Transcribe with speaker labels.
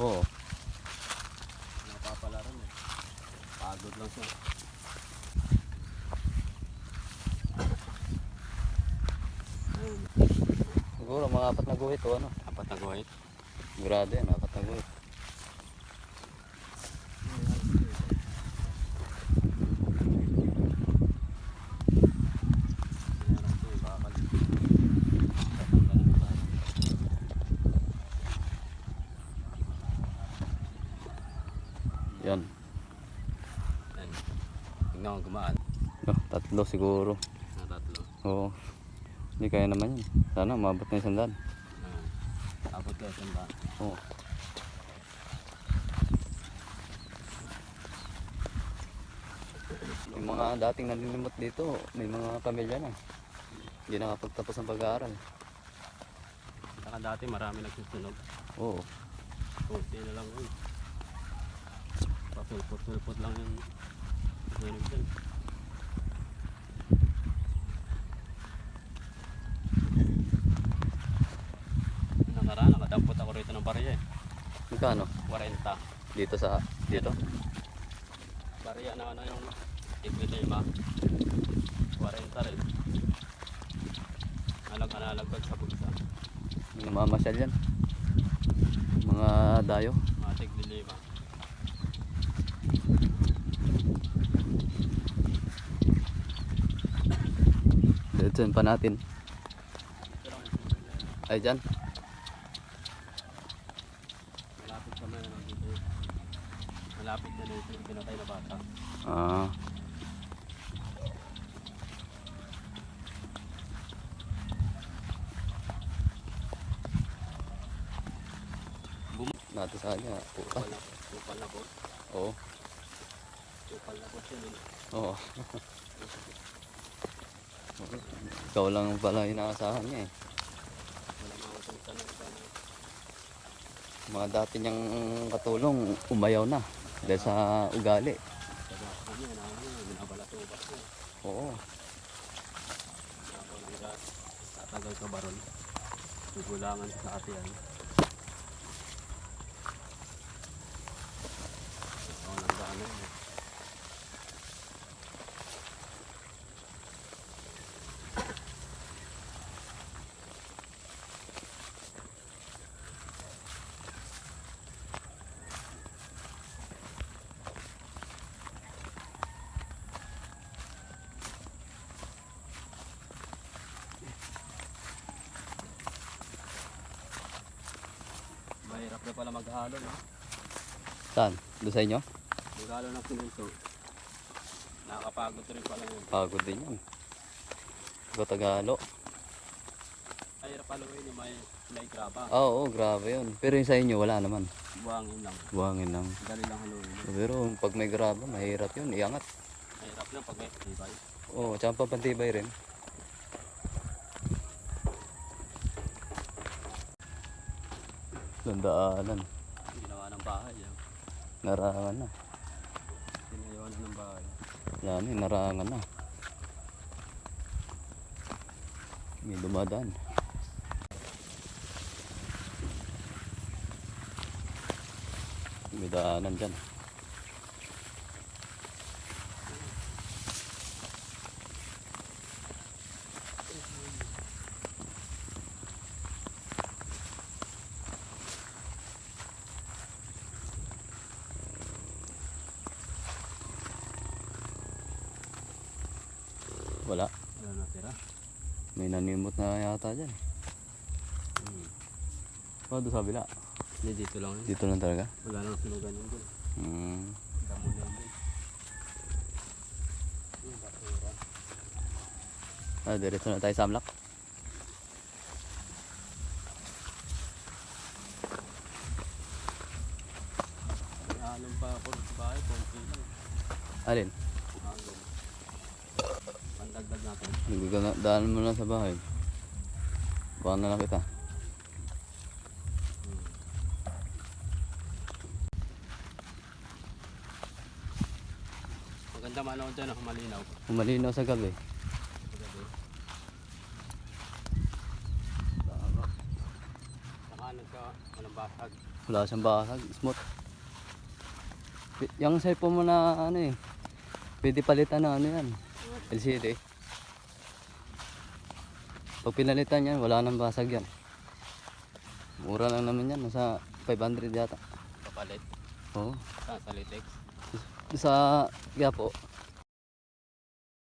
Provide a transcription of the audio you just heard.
Speaker 1: Oo.
Speaker 2: Napapalaran eh. Pagod lang siya.
Speaker 1: Siguro mga 4 na guhit o ano.
Speaker 2: 4 na guhit.
Speaker 1: Grado yan, 4 na guhit. Yan.
Speaker 2: Tingnan ko gumaan.
Speaker 1: 3 siguro.
Speaker 2: 3.
Speaker 1: Oo. Hindi kaya naman yan. Sana maabot na 100.
Speaker 2: Abot ka 100.
Speaker 1: Oo. Yung mga dating nalilimot dito, may mga pamilya na. Hindi nakapagtapos ng pag-aaral.
Speaker 2: Saka dati marami nagsusunog.
Speaker 1: Oo.
Speaker 2: Kunti na lang yun. Papulpot-pulpot lang yung sunog dyan. Nakaraan, nakadampot ako rito ng barya eh.
Speaker 1: Magkano?
Speaker 2: 40.
Speaker 1: Dito sa, dito?
Speaker 2: Barya na ano yung itlima. 40 rin. Alag-alag sa bulsa.
Speaker 1: Namamasyal yan. Mga dayo.
Speaker 2: Mga tiglilima.
Speaker 1: Diretsuhin pa natin. Ay dyan.
Speaker 2: Malapit kami na dito. Malapit na dito yung pinatay na bata.
Speaker 1: Ah. Nato sa kanya.
Speaker 2: Kupal na po.
Speaker 1: Oo.
Speaker 2: Kupal na po siya.
Speaker 1: Oo. Ikaw lang pala inaasahan niya eh.
Speaker 2: Wala mga utang na sana.
Speaker 1: Mga dati niyang katulong umayaw na dahil sa ugali.
Speaker 2: Sabi ako niya, binabalato ba siya.
Speaker 1: Oo.
Speaker 2: Tatagal ka baron. Tugulangan sa ate yan. Ako nang daan na yun. Mahirap na pala maghalo, no?
Speaker 1: Saan? Doon sa inyo?
Speaker 2: Maghalo ng simento. Nakakapagod rin pala yun.
Speaker 1: Pagod din yan. Ikaw Tagalo.
Speaker 2: Mahirap haluin yung may graba.
Speaker 1: Oo, grabe yun. Pero yung sa inyo wala naman.
Speaker 2: Buhangin lang.
Speaker 1: Buhangin lang.
Speaker 2: Dali lang haluin.
Speaker 1: Pero pag may graba, mahirap yun. Iangat.
Speaker 2: Mahirap lang pag may tibay.
Speaker 1: Oo, tsaka papantibay rin. Landaanan.
Speaker 2: Ginawa ng bahay.
Speaker 1: Narangan na.
Speaker 2: Tinayawan ng bahay.
Speaker 1: Yan eh, narangan na. May dumadaan. May daanan dyan. Wala.
Speaker 2: Wala natira.
Speaker 1: May nanimot na yata dyan. Oh, doon sa kabila.
Speaker 2: Hindi, dito lang yun.
Speaker 1: Dito lang talaga.
Speaker 2: Wala nang sunugan yun dun. Damo na yun dun. Yung basura.
Speaker 1: Ah, diretso na tayo sa Amlak.
Speaker 2: Along pa ako sa bahay, konti lang.
Speaker 1: Alin?
Speaker 2: Along. Pandagdag natin.
Speaker 1: Daan mo lang sa bahay. Baka na lang kita.
Speaker 2: Maganda manood dyan, malinaw.
Speaker 1: Malinaw sa gabi.
Speaker 2: Saka walang basag.
Speaker 1: Wala siyang basag. Smooth. Yung cellphone mo na ano eh. Pwede palitan na ano yan. LCD. Pag pinalitan yan, wala nang basag yan. Mura lang naman yan. Nasa 500 yata.
Speaker 2: Kapalit.
Speaker 1: Oo.
Speaker 2: Saan? Sa Litex.
Speaker 1: Sa Gapo.